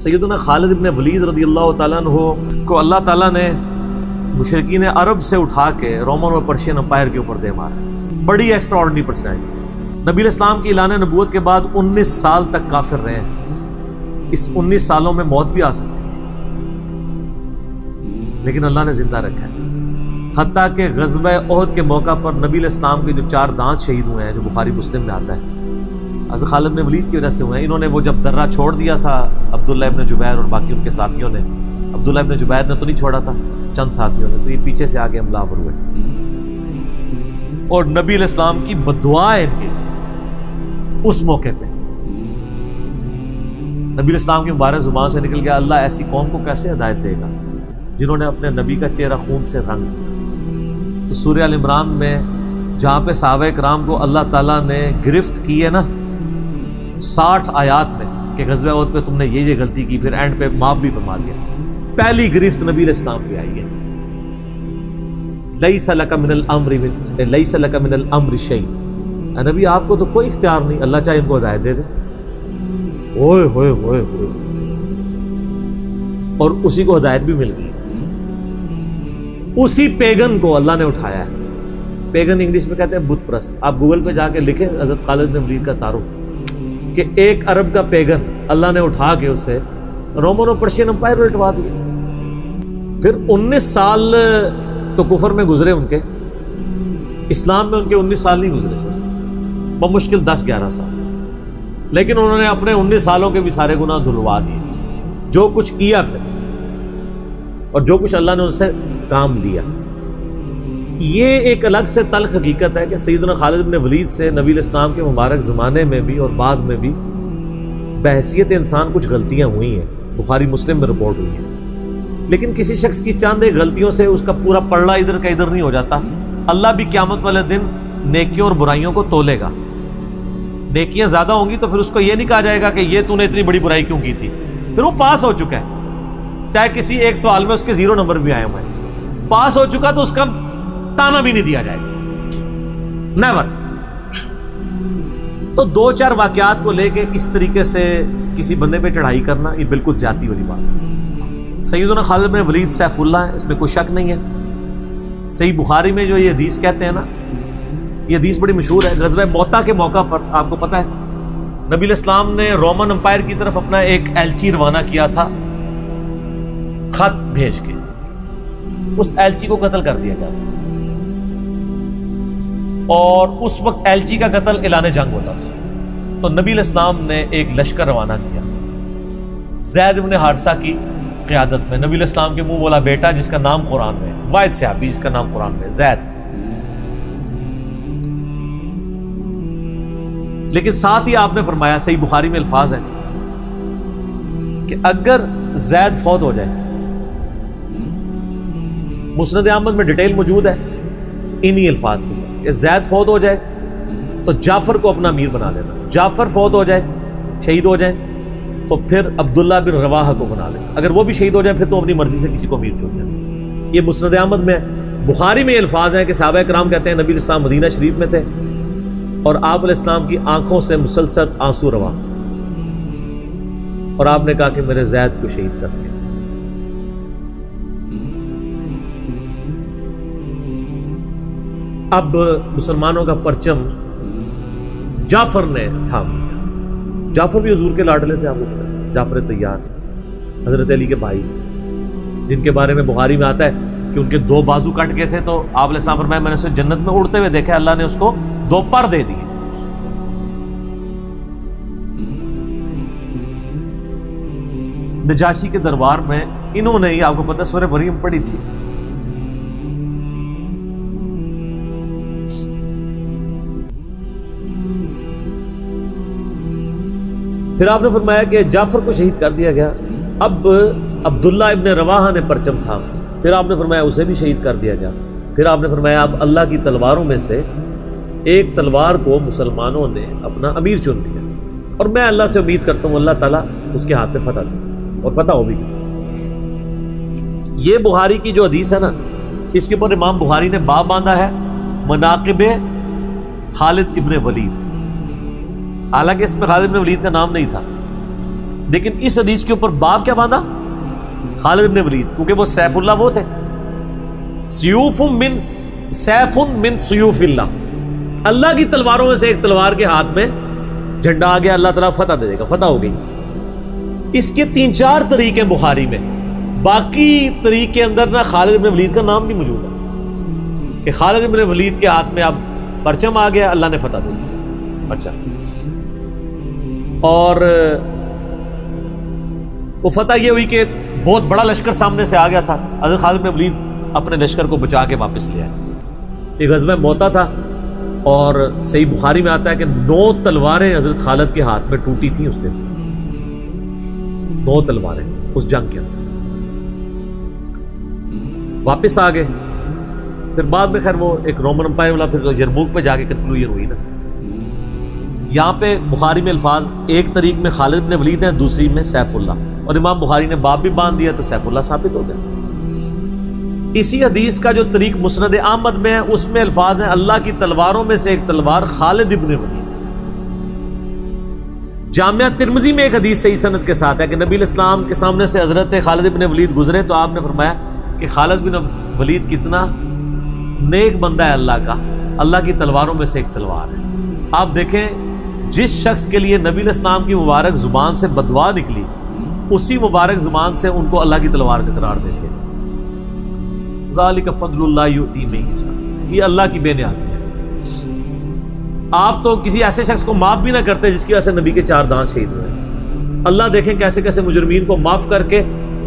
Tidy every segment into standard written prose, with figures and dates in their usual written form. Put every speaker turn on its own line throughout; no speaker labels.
سیدنا خالد ابن ولید رضی اللہ تعالیٰ عنہ کو اللہ تعالیٰ نے مشرکین عرب سے اٹھا کے رومن اور پرشین امپائر کے اوپر دے مارا. بڑی ایکسٹرا آرڈنری پرسنالٹی. نبی الاسلام کی اعلان نبوت کے بعد 19 سال تک کافر رہے ہیں. اس 19 سالوں میں موت بھی آ سکتی تھی لیکن اللہ نے زندہ رکھا ہے. حتیٰ کہ غزوہ احد کے موقع پر نبی الاسلام کے جو 4 دانت شہید ہوئے ہیں جو بخاری مسلم میں آتا ہے حضرت خالد بن ولید کی وجہ سے ہوئے ہیں. انہوں نے وہ جب درہ چھوڑ دیا تھا عبداللہ ابن جبیر اور باقی ان کے ساتھیوں نے, عبداللہ ابن جبیر نے تو نہیں چھوڑا تھا, چند ساتھیوں نے, تو یہ پیچھے سے آگے حملہ آور ہوئے اور نبی علیہ السلام کی بددعا ہے ان کے اس موقع پہ. نبی علیہ السلام کی مبارک زبان سے نکل گیا اللہ ایسی قوم کو کیسے ہدایت دے گا جنہوں نے اپنے نبی کا چہرہ خون سے رنگ دیا. تو سورہ ال عمران میں جہاں پہ صحابہ کرام کو اللہ تعالیٰ نے گرفت کی ہے نا 60 آیات میں کہ غزوہ احد پہ تم نے یہ غلطی کی, پھر اینڈ پہ معاف بھی فرما دیا. پہلی گرفت نبی علیہ السلام کی آئی ہے لیس لک من الامر شیء. نبی آپ کو تو کوئی اختیار نہیں, اللہ چاہے ان کو ہدایت دے دے. اوئے ہوئے ہوئے ہوئے, اور اسی کو ہدایت بھی مل گئی. اسی پیگن کو اللہ نے اٹھایا ہے. پیگن انگلش میں کہتے ہیں بت پرست. آپ گوگل پہ جا کے لکھیں حضرت خالد بن ولید کا تعارف کہ ایک عرب کا پیگن اللہ نے اٹھا کے اسے رومن اور پرشین امپائر الٹوا دیا. پھر 19 سال تو کفر میں گزرے ان کے, اسلام میں ان کے 19 سال نہیں گزرے سر, بمشکل 10-11 سال. لیکن انہوں نے اپنے 19 سالوں کے بھی سارے گناہ دھلوا دیے. جو کچھ کیا پھر اور جو کچھ اللہ نے ان سے کام لیا. یہ ایک الگ سے تلخ حقیقت ہے کہ سیدنا خالد بن ولید سے نبی علیہ السلام کے مبارک زمانے میں بھی اور بعد میں بھی بحیثیت انسان کچھ غلطیاں ہوئی ہیں, بخاری مسلم میں رپورٹ ہوئی ہیں. لیکن کسی شخص کی چند ایک غلطیوں سے اس کا پورا پلڑا ادھر کا ادھر نہیں ہو جاتا. اللہ بھی قیامت والے دن نیکیوں اور برائیوں کو تولے گا. نیکیاں زیادہ ہوں گی تو پھر اس کو یہ نہیں کہا جائے گا کہ یہ تو نے اتنی بڑی برائی کیوں کی تھی, پھر وہ پاس ہو چکا ہے. چاہے کسی ایک سوال میں اس کے 0 نمبر بھی آئے ہوئے ہیں, پاس ہو چکا تو اس کا تانا بھی نہیں دیا جائے گا, نیور. تو 2-4 واقعات کو لے کے اس طریقے سے کسی بندے پہ چڑھائی کرنا یہ بالکل زیادتی والی بات ہے. سیدنا خالد بن ولید سیف اللہ ہے, اس میں کوئی شک نہیں ہے. صحیح بخاری میں جو یہ حدیث کہتے ہیں نا, یہ حدیث بڑی مشہور ہے. غزوہ موتا کے موقع پر آپ کو پتہ ہے نبی علیہ السلام نے رومن امپائر کی طرف اپنا ایک ایلچی روانہ کیا تھا خط بھیج کے. اس ایلچی کو قتل کر دیا گیا تھا اور اس وقت ایلچی کا قتل اعلان جنگ ہوتا تھا. تو نبی علیہ السلام نے ایک لشکر روانہ کیا زید بن حارثہ کی قیادت میں. نبی علیہ السلام کے منہ بولا بیٹا جس کا نام قرآن میں, واحد صحابی جس کا نام قرآن میں زید. لیکن ساتھ ہی آپ نے فرمایا, صحیح بخاری میں الفاظ ہے کہ اگر زید فوت ہو جائے, مسند احمد میں ڈیٹیل موجود ہے انہی الفاظ کے ساتھ, کہ زید فوت ہو جائے تو جعفر کو اپنا امیر بنا لینا. جعفر فوت ہو جائے, شہید ہو جائیں, تو پھر عبداللہ بن رواحہ کو بنا لے. اگر وہ بھی شہید ہو جائیں پھر تو اپنی مرضی سے کسی کو امیر چن لیں. یہ مسند احمد میں, بخاری میں یہ الفاظ ہیں کہ صحابہ کرام کہتے ہیں نبی علیہ السلام مدینہ شریف میں تھے اور آپ علیہ السلام کی آنکھوں سے مسلسل آنسو رواں تھے اور آپ نے کہا کہ میرے زید کو شہید کر دیا. اب مسلمانوں کا پرچم جعفر نے تھام لیا. جعفر بھی حضور کے لاڈلے سے, آپ کو پتہ ہے, جعفر طیار حضرت علی کے بھائی, جن کے بارے میں بخاری میں آتا ہے کہ ان کے 2 بازو کٹ گئے تھے تو آپ علیہ السلام فرمایا میں نے اسے جنت میں اڑتے ہوئے دیکھا, اللہ نے اس کو 2 پر دے دیے. نجاشی کے دربار میں انہوں نے ہی, آپ کو پتہ سورہ مریم پڑھی تھی, پھر آپ نے فرمایا کہ جعفر کو شہید کر دیا گیا. اب عبداللہ ابن رواحہ نے پرچم تھام, پھر آپ نے فرمایا اسے بھی شہید کر دیا گیا. پھر آپ نے فرمایا اب اللہ کی تلواروں میں سے ایک تلوار کو مسلمانوں نے اپنا امیر چن لیا اور میں اللہ سے امید کرتا ہوں اللہ تعالیٰ اس کے ہاتھ پہ فتح دے, اور فتح ہو بھی گئی. یہ بخاری کی جو حدیث ہے نا, اس کے اوپر امام بخاری نے باب باندھا ہے مناقب خالد ابن ولید. حالانکہ اس میں خالد ابن ولید کا نام نہیں تھا, لیکن اس حدیث کے اوپر باب کیا باندھا؟ خالد بن ولید، کیونکہ وہ سیف اللہ وہ تھے. سیوف من سیوف اللہ، اللہ کی تلواروں میں سے ایک تلوار کے ہاتھ میں جھنڈا آ گیا، اللہ تعالیٰ فتح دے دے گا، فتح ہو گئی. اس کے 3-4 طریقے بخاری میں، باقی طریق کے اندر نہ خالد بن ولید کا نام بھی موجود ہے کہ خالد بن ولید کے ہاتھ میں اب پرچم آ گیا، اللہ نے فتح دے دی. اچھا، اور وہ فتح یہ ہوئی کہ بہت بڑا لشکر سامنے سے آ گیا تھا، حضرت خالد بن ولید اپنے لشکر کو بچا کے واپس لے آئے. ایک غزوہ موتا تھا، اور صحیح بخاری میں آتا ہے کہ 9 تلواریں حضرت خالد کے ہاتھ میں ٹوٹی تھیں اس دن، 9 تلواریں اس جنگ کے اندر. واپس آ گئے. پھر بعد میں خیر وہ ایک رومن امپائر والا پھر یرموک پہ جا کے کنکلوژن ہوئی نا. یہاں پہ بخاری میں الفاظ ایک طریق میں خالد بن ولید ہیں، دوسری میں سیف اللہ، اور امام بخاری نے باب بھی باندھ دیا تو سیف اللہ ثابت ہو گیا. اسی حدیث کا جو طریق مسند احمد میں ہے اس میں الفاظ ہیں اللہ کی تلواروں میں سے ایک تلوار خالد ابن ولید. جامعہ ترمذی میں ایک حدیث صحیح سند کے ساتھ ہے کہ نبی الاسلام کے سامنے سے حضرت خالد ابن ولید گزرے تو آپ نے فرمایا کہ خالد بن ولید کتنا نیک بندہ ہے اللہ کا، اللہ کی تلواروں میں سے ایک تلوار ہے. آپ دیکھیں جس شخص کے لیے نبی الاسلام کی مبارک زبان سے بددعا نکلی، اسی مبارک زبان سے ان کو اللہ کی تلوار کا قرار دیں گے. ذالک فضل اللہ یؤتی من یشاء، یہ اللہ کی بے نیازی ہے. آپ تو کسی ایسے شخص کو معاف بھی نہ کرتے جس کی وجہ سے نبی کے 4 دانت شہید ہوئے. اللہ دیکھیں کیسے کیسے مجرمین کو معاف کر کے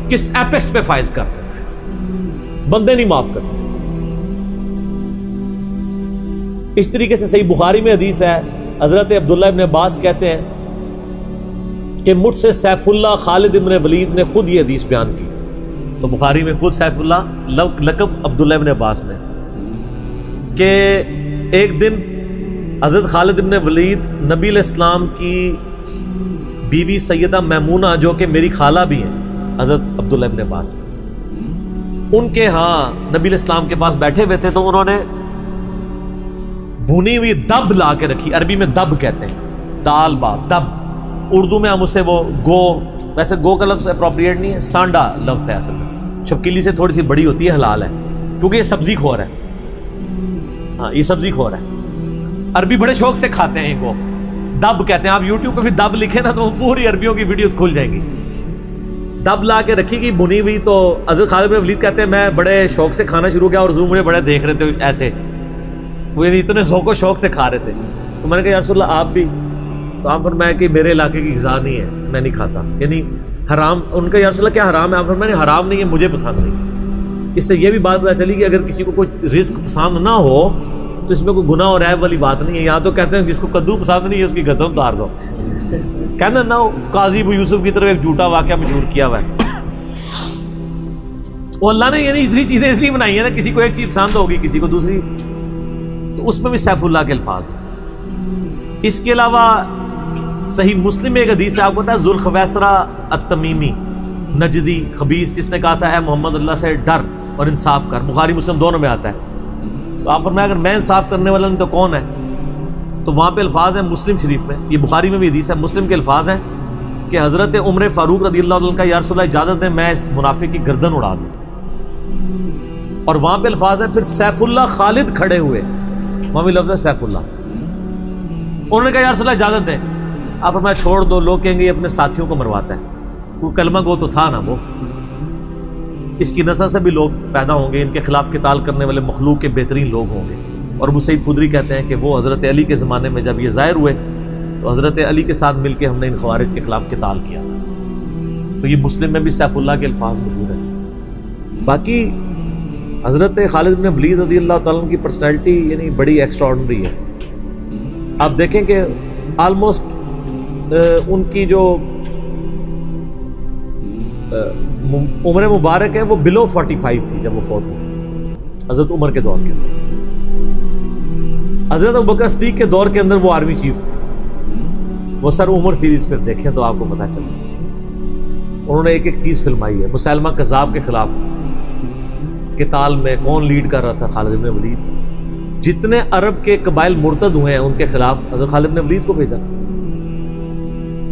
کس ایپیکس پہ فائز کر دیتا ہے، بندے نہیں معاف کرتے. اس طریقے سے صحیح بخاری میں حدیث ہے، حضرت عبداللہ ابن عباس کہتے ہیں کہ مجھ سے سیف اللہ خالد ابن ولید نے خود یہ حدیث بیان کی. تو بخاری میں خود سیف اللہ لقب عبداللہ ابن عباس نے، کہ ایک دن حضرت خالد ابن ولید نبی علیہ السلام کی بیوی سیدہ میمونہ جو کہ میری خالہ بھی ہیں حضرت عبداللہ ابن عباس، ان کے ہاں نبی علیہ السلام کے پاس بیٹھے ہوئے تھے تو انہوں نے بھنی ہوئی دب لا کے رکھی. عربی میں دب کہتے ہیں، دال با دب، اردو میں ہم اسے وہ گو، ویسے گو کا لفظ اپروپریٹ نہیں ہے، سانڈا لفظ ہے اصل میں، چھپکلی سے تھوڑی سی بڑی ہوتی ہے، حلال ہے کیونکہ یہ سبزی خور ہے. ہاں یہ سبزی خور ہے، عربی بڑے شوق سے کھاتے ہیں ان کو، دب کہتے ہیں. آپ یوٹیوب پہ بھی دب لکھیں نا تو پوری عربیوں کی ویڈیوز کھل جائیں گی. دب لا کے رکھی گئی بنی ہوئی. تو حضرت خالد بن ولید کہتے ہیں میں بڑے شوق سے کھانا شروع کیا اور حضور مجھے بڑے دیکھ رہے تھے ایسے، وہ یعنی اتنے ذوق و شوق سے کھا رہے تھے. تو میں نے کہا یا رسول اللہ آپ بھی؟ تو آپ فرمایا کہ میرے علاقے کی غذا نہیں ہے، میں نہیں کھاتا، یعنی حرام. ان کا یا رسول اللہ کیا حرام ہے؟ آپ فرمایا حرام نہیں ہے، مجھے پسند نہیں. اس سے یہ بھی بات پتہ چلی کہ اگر کسی کو کوئی رزق پسند نہ ہو تو اس میں کوئی گناہ اور عیب والی بات نہیں ہے. یہاں تو کہتے ہیں جس کو کدو پسند نہیں ہے اس کی گردن اتار دو. کہنا نہ قاضی ابو یوسف کی طرف ایک جھوٹا واقعہ مشہور کیا ہوا ہے. وہ اللہ نے یعنی اتنی چیزیں اس لیے بنائی ہیں نا، کسی کو ایک چیز پسند ہوگی کسی کو دوسری، تو اس میں بھی سیف اللہ کے الفاظ ہیں. اس کے علاوہ صحیح مسلم میں ایک حدیث ہے، آپ کو پتا ہے ذوالخویسرہ التمیمی نجدی خبیث جس نے کہا تھا اے محمد اللہ سے ڈر اور انصاف کر. بخاری مسلم دونوں میں آتا ہے. تو آپ فرمایا اگر میں انصاف کرنے والا نہیں تو کون ہے؟ تو وہاں پہ الفاظ ہیں مسلم شریف میں، یہ بخاری میں بھی حدیث ہے، مسلم کے الفاظ ہیں کہ حضرت عمر فاروق رضی اللہ عنہ کا یا رسول اللہ اجازت دیں میں اس منافق کی گردن اڑا دوں. اور وہاں پہ الفاظ ہیں پھر سیف اللہ خالد کھڑے ہوئے، وہاں بھی لفظ ہے سیف اللہ. انہوں نے کہا یا رسول اللہ اجازت دیں. آپ فرمایا چھوڑ دو، لوگ کہیں گے یہ اپنے ساتھیوں کو مرواتا ہے، کوئی کلمہ گو تو تھا نا وہ، اس کی نسل سے بھی لوگ پیدا ہوں گے، ان کے خلاف قتال کرنے والے مخلوق کے بہترین لوگ ہوں گے. اور ابو سعید خدری کہتے ہیں کہ وہ حضرت علی کے زمانے میں جب یہ ظاہر ہوئے تو حضرت علی کے ساتھ مل کے ہم نے ان خوارج کے خلاف قتال کیا تھا. تو یہ مسلم میں بھی سیف اللہ کے الفاظ موجود ہیں. باقی حضرت خالد بن ولید رضی اللہ تعالیٰ کی پرسنالٹی یعنی بڑی ایکسٹراڈنری ہے. آپ دیکھیں کہ آلموسٹ ان کی جو عمر مبارک ہے وہ بلو 45 تھی جب وہ فوت ہوئی حضرت عمر کے دور کے اندر. حضرت ابوبکر صدیق کے دور کے اندر وہ آرمی چیف تھے. وہ سر عمر سیریز پھر دیکھیں تو آپ کو پتہ چلے انہوں نے ایک ایک چیز فلمائی ہے. مسلمہ کذاب کے خلاف قتال میں کون لیڈ کر رہا تھا؟ خالد بن ولید. جتنے عرب کے قبائل مرتد ہوئے ہیں ان کے خلاف حضرت خالد بن ولید کو بھیجا.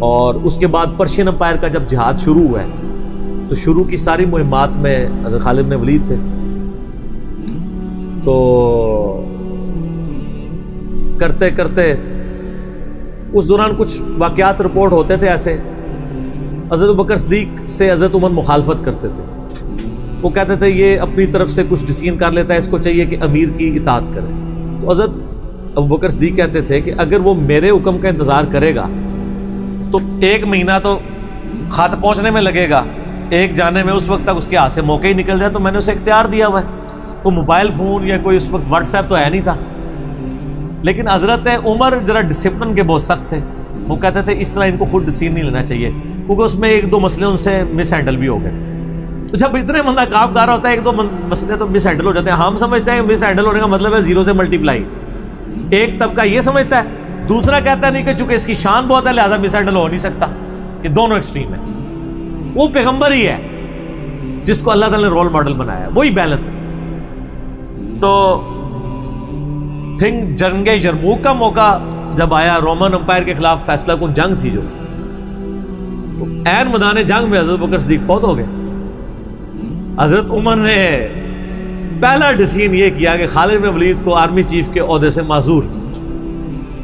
اور اس کے بعد پرشین امپائر کا جب جہاد شروع ہوا ہے تو شروع کی ساری مہمات میں حضرت خالد بن ولید تھے. تو کرتے کرتے اس دوران کچھ واقعات رپورٹ ہوتے تھے ایسے. حضرت ابوبکر صدیق سے حضرت عمر مخالفت کرتے تھے. وہ کہتے تھے یہ اپنی طرف سے کچھ ڈیسیژن کر لیتا ہے, اس کو چاہیے کہ امیر کی اطاعت کرے. تو حضرت ابوبکر صدیق کہتے تھے کہ اگر وہ میرے حکم کا انتظار کرے گا تو 1 مہینہ تو خط پہنچنے میں لگے گا, ایک جانے میں, اس وقت تک اس کے ہاتھ سے موقع ہی نکل جائے. تو میں نے اسے اختیار دیا ہوا ہے. کوئی موبائل فون یا کوئی اس وقت واٹس ایپ تو ہے نہیں تھا. لیکن حضرت عمر ذرا ڈسپلن کے بہت سخت تھے. وہ کہتے تھے اس طرح ان کو خود ڈیسیژن نہیں لینا چاہیے, کیونکہ اس میں 1-2 مسئلے ان سے مس ہینڈل بھی ہو گئے تھے. تو جب اتنے بندہ کام کر رہا ہوتا ہے 1-2 مسئلے تو مس ہینڈل ہو جاتے ہیں. ہم سمجھتے ہیں مس ہینڈل ہونے کا مطلب ہے 0 سے ملٹیپلائی. ایک طبقہ یہ سمجھتا ہے, دوسرا کہتا ہے نہیں کہ چونکہ اس کی شان بہت ہے لہذا مس ہینڈل ہو نہیں سکتا. یہ دونوں ایکسٹریم ہیں. وہ پیغمبر ہی ہے جس کو اللہ تعالیٰ نے رول ماڈل بنایا, وہی بیلنس ہے. تو پھر جنگ یرموک کا موقع جب آیا, رومن امپائر کے خلاف فیصلہ کن جنگ تھی جو, تو عین میدان جنگ میں حضرت بکر صدیق فوت ہو گئے. حضرت عمر نے پہلا ڈیسیژن یہ کیا کہ خالد بن ولید کو آرمی چیف کے عہدے سے معزول.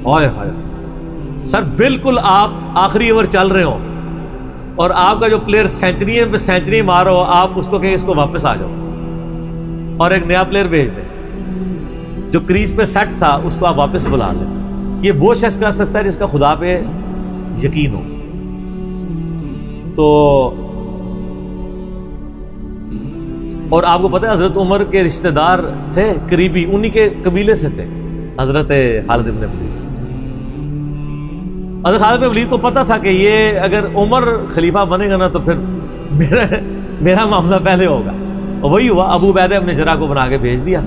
ہائے ہائے سر, بالکل آپ آخری اوور چل رہے ہوں اور آپ کا جو پلیئر سینچری پہ سینچری مار ہو, آپ اس کو کہیں اس کو واپس آ جاؤ اور ایک نیا پلیئر بھیج دیں. جو کریز پہ سیٹ تھا اس کو آپ واپس بلا لیں. یہ وہ شخص کر سکتا ہے جس کا خدا پہ یقین ہو. تو اور آپ کو پتہ ہے حضرت عمر کے رشتہ دار تھے قریبی, انہی کے قبیلے سے تھے حضرت خالد بن ولید. حضرت خالد بن ولید کو پتہ تھا کہ یہ اگر عمر خلیفہ بنے گا نا تو پھر میرا معاملہ پہلے ہوگا. اور وہی ہوا. ابو عبیدہ ابن جراح کو بنا کے بھیج دیا.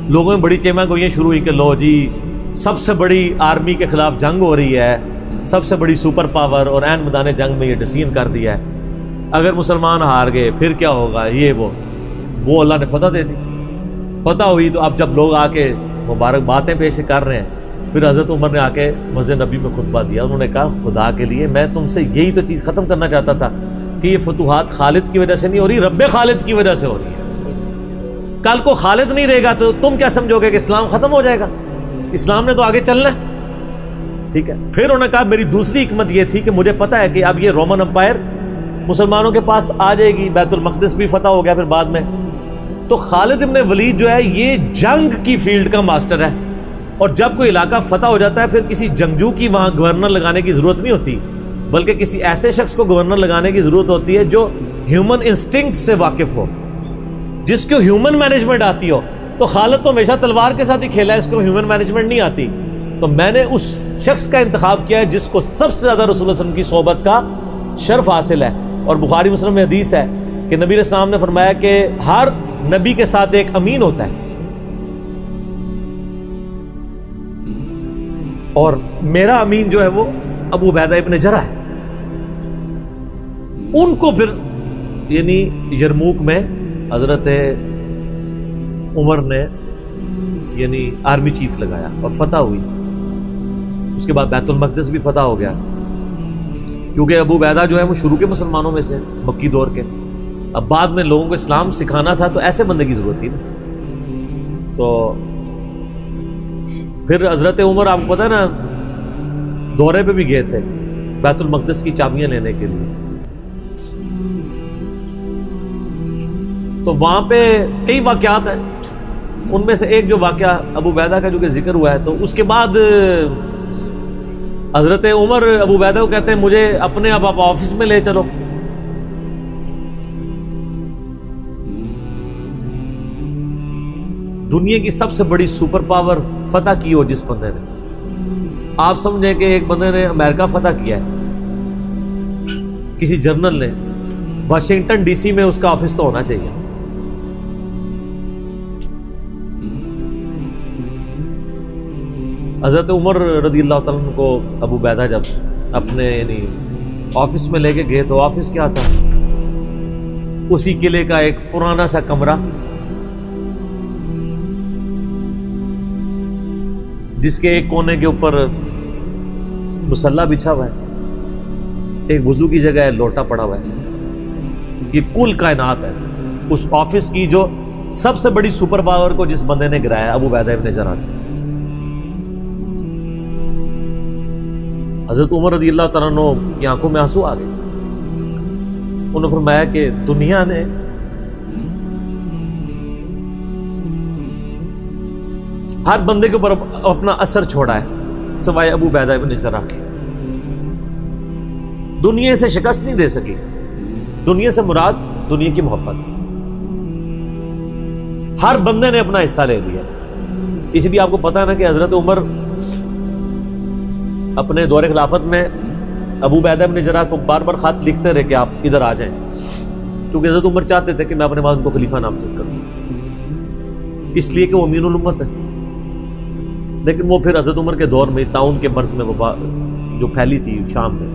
لوگوں میں بڑی چیمہ گوئیاں شروع ہوئی کہ لو جی سب سے بڑی آرمی کے خلاف جنگ ہو رہی ہے, سب سے بڑی سپر پاور, اور عین میدان جنگ میں یہ ڈیسیژن کر دیا ہے, اگر مسلمان ہار گئے پھر کیا ہوگا. یہ وہ اللہ نے فتح دے دی. فتح ہوئی تو اب جب لوگ آ کے مبارک باتیں پیش کر رہے ہیں, پھر حضرت عمر نے آ کے مسجد نبی میں خطبہ دیا. انہوں نے کہا خدا کے لیے میں تم سے یہی تو چیز ختم کرنا چاہتا تھا کہ یہ فتوحات خالد کی وجہ سے نہیں ہو رہی, رب خالد کی وجہ سے ہو رہی ہے. کل کو خالد نہیں رہے گا تو تم کیا سمجھو گے کہ اسلام ختم ہو جائے گا؟ اسلام نے تو آگے چلنا ہے. ٹھیک ہے. پھر انہوں نے کہا میری دوسری حکمت یہ تھی کہ مجھے پتا ہے کہ اب یہ رومن امپائر مسلمانوں کے پاس آ جائے گی, بیت المقدس بھی فتح ہو گیا پھر بعد میں. تو خالد بن ولید جو ہے یہ جنگ کی فیلڈ کا ماسٹر ہے, اور جب کوئی علاقہ فتح ہو جاتا ہے پھر کسی جنگجو کی وہاں گورنر لگانے کی ضرورت نہیں ہوتی, بلکہ کسی ایسے شخص کو گورنر لگانے کی ضرورت ہوتی ہے جو ہیومن انسٹنکٹ سے واقف ہو, جس کو ہیومن مینجمنٹ آتی ہو. تو خالد تو ہمیشہ تلوار کے ساتھ ہی کھیلا ہے, اس کو ہیومن مینجمنٹ نہیں آتی. تو میں نے اس شخص کا انتخاب کیا ہے جس کو سب سے زیادہ رسول اللہ صلی اللہ علیہ وسلم کی صحبت کا شرف حاصل ہے. اور بخاری مسلم میں حدیث ہے کہ نبی علیہ السلام نے فرمایا کہ ہر نبی کے ساتھ ایک امین ہوتا ہے, اور میرا امین جو ہے وہ ابو عبیدہ ابن جراح ہے. ان کو پھر یعنی یرموک میں حضرت عمر نے یعنی آرمی چیف لگایا اور فتح ہوئی. اس کے بعد بیت المقدس بھی فتح ہو گیا, کیونکہ ابو عبیدہ جو ہے وہ شروع کے مسلمانوں میں سے, مکی دور کے. اب بعد میں لوگوں کو اسلام سکھانا تھا تو ایسے بندے کی ضرورت تھی نا. تو پھر حضرت عمر آپ کو پتہ ہے نا دورے پہ بھی گئے تھے بیت المقدس کی چابیاں لینے کے لیے. تو وہاں پہ کئی واقعات ہیں, ان میں سے ایک جو واقعہ ابو عبیدہ کا جو کہ ذکر ہوا ہے, تو اس کے بعد حضرت عمر ابو عبیدہ کو کہتے ہیں مجھے اپنے اب آپ آفس میں لے چلو. دنیا کی سب سے بڑی سپر پاور فتح کی ہو جس بندے نے, آپ سمجھیں کہ ایک بندے نے امریکہ فتح کیا ہے, کسی جرنل نے, واشنگٹن ڈی سی میں اس کا آفس تو ہونا چاہیے. حضرت عمر رضی اللہ تعالیٰ عنہ کو ابو عبیدہ جب اپنے یعنی آفس میں لے کے گئے تو آفس کیا تھا, اسی قلعے کا ایک پرانا سا کمرہ جس کے ایک کونے کے اوپر مسلح بچھا ہوا ہے, ایک وضو کی جگہ ہے لوٹا پڑا ہوا ہے. یہ کل کائنات ہے. اس آفس کی جو سب سے بڑی سپر پاور کو جس بندے نے گرایا ابو عبیدہ ابن جراح. حضرت عمر رضی اللہ تعالیٰ عنہ کی آنکھوں میں آنسو آ گئے. انہوں نے فرمایا کہ دنیا نے ہر بندے کے اوپر اپنا اثر چھوڑا ہے سوائے ابو عبیدہ ابن جراح کے. دنیا سے شکست نہیں دے سکی. دنیا سے مراد دنیا کی محبت. ہر بندے نے اپنا حصہ لے لیا. اس لیے آپ کو پتا ہے نا کہ حضرت عمر اپنے دور خلافت میں ابو عبیدہ ابن جراح کو بار بار خط لکھتے رہے کہ آپ ادھر آ جائیں, کیونکہ حضرت عمر چاہتے تھے کہ میں اپنے بعد ان کو خلیفہ نامزد کروں, اس لیے کہ وہ امین الامت ہے. لیکن وہ پھر حضرت عمر کے دور میں طاعون کے مرض میں وبا جو پھیلی تھی شام میں,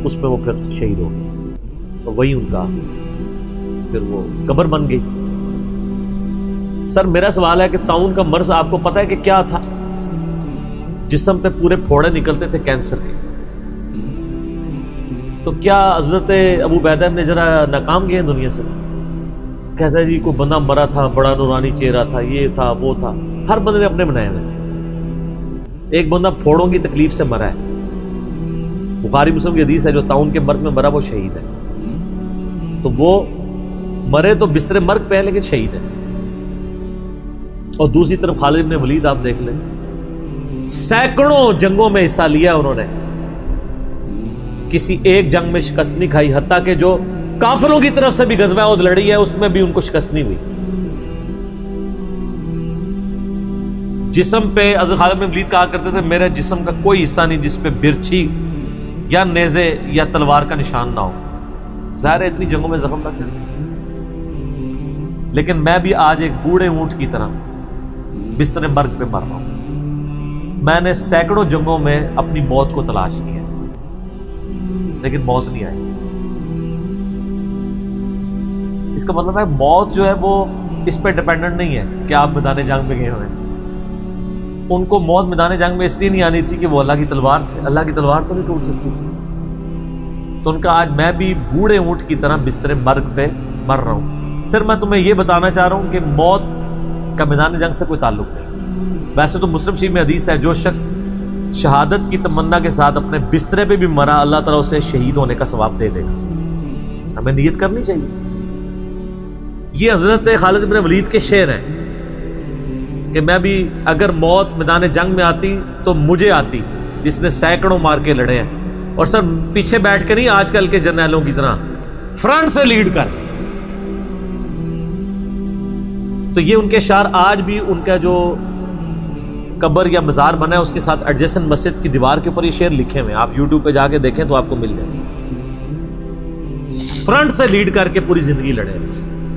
اس میں وہ پھر شہید ہو گئے. تو وہی ان کا پھر وہ قبر بن گئی. سر میرا سوال ہے کہ طاعون کا مرض آپ کو پتا ہے کہ کیا تھا؟ جسم پہ پورے پھوڑے نکلتے تھے کینسر کے. تو کیا حضرت ابو عبیدہ ابن جراح ناکام گئے دنیا سے؟ کیسا جی کوئی بندہ مرا تھا, بڑا نورانی چہرہ تھا, یہ تھا وہ تھا. ہر بندے نے اپنے بنائے ہوئے. ایک بندہ پھوڑوں کی تکلیف سے مرا ہے. بخاری مسلم کی حدیث ہے جو طاعون کے مرض میں مرا وہ شہید ہے. تو وہ مرے تو بستر مرگ پہ ہے لیکن شہید ہے. اور دوسری طرف خالد بن ولید آپ دیکھ لیں, سینکڑوں جنگوں میں حصہ لیا انہوں نے, کسی ایک جنگ میں شکست نہیں کھائی. حتیٰ کہ جو کافروں کی طرف سے بھی غزوہ احد لڑی ہے اس میں بھی ان کو شکست نہیں ہوئی. جسم پہ حضرت خالد بن ولید کہا کرتے تھے میرے جسم کا کوئی حصہ نہیں جس پہ برچھی یا نیزے یا تلوار کا نشان نہ ہو. ظاہر ہے اتنی جنگوں میں زخم لگ جاتے ہیں, لیکن میں بھی آج ایک بوڑھے اونٹ کی طرح بستر مرگ پہ مر رہا ہوں. میں نے سینکڑوں جنگوں میں اپنی موت کو تلاش کیا لیکن موت نہیں آئی. اس کا مطلب ہے موت جو ہے وہ اس پہ ڈیپینڈنٹ نہیں ہے کہ آپ میدان جنگ میں گئے ہوئے. ان کو موت میدان جنگ میں اس لیے نہیں آنی تھی کہ وہ اللہ کی تلوار تھے. اللہ کی تلوار تو نہیں ٹوٹ سکتی تھی. تو ان کا آج میں بھی بوڑھے اونٹ کی طرح بستر مرگ پہ مر رہا ہوں. صرف میں تمہیں یہ بتانا چاہ رہا ہوں کہ موت کا میدان جنگ سے کوئی تعلق نہیں. ویسے تو مسلم شریف میں حدیث ہے جو شخص شہادت کی تمنا کے ساتھ اپنے بسترے پہ بھی مرا اللہ تعالیٰ اسے شہید ہونے کا ثواب دے دے گا. ہمیں نیت کرنی چاہیے. یہ حضرت خالد بن ولید کے شعر ہیں کہ میں بھی اگر موت میدان جنگ میں آتی تو مجھے آتی جس نے سینکڑوں مار کے لڑے ہیں. اور سر پیچھے بیٹھ کے نہیں آج کل کے جرنیلوں کی طرح, فرنٹ سے لیڈ کر. تو یہ ان کے اشعار آج بھی ان کا جو قبر یا مزار بنا ہے اس کے ساتھ ایڈجسنٹ مسجد کی دیوار کے اوپر یہ شعر لکھے ہوئے ہیں. آپ یوٹیوب پہ جا کے دیکھیں تو آپ کو مل جائے. فرنٹ سے لیڈ کر کے پوری زندگی لڑے.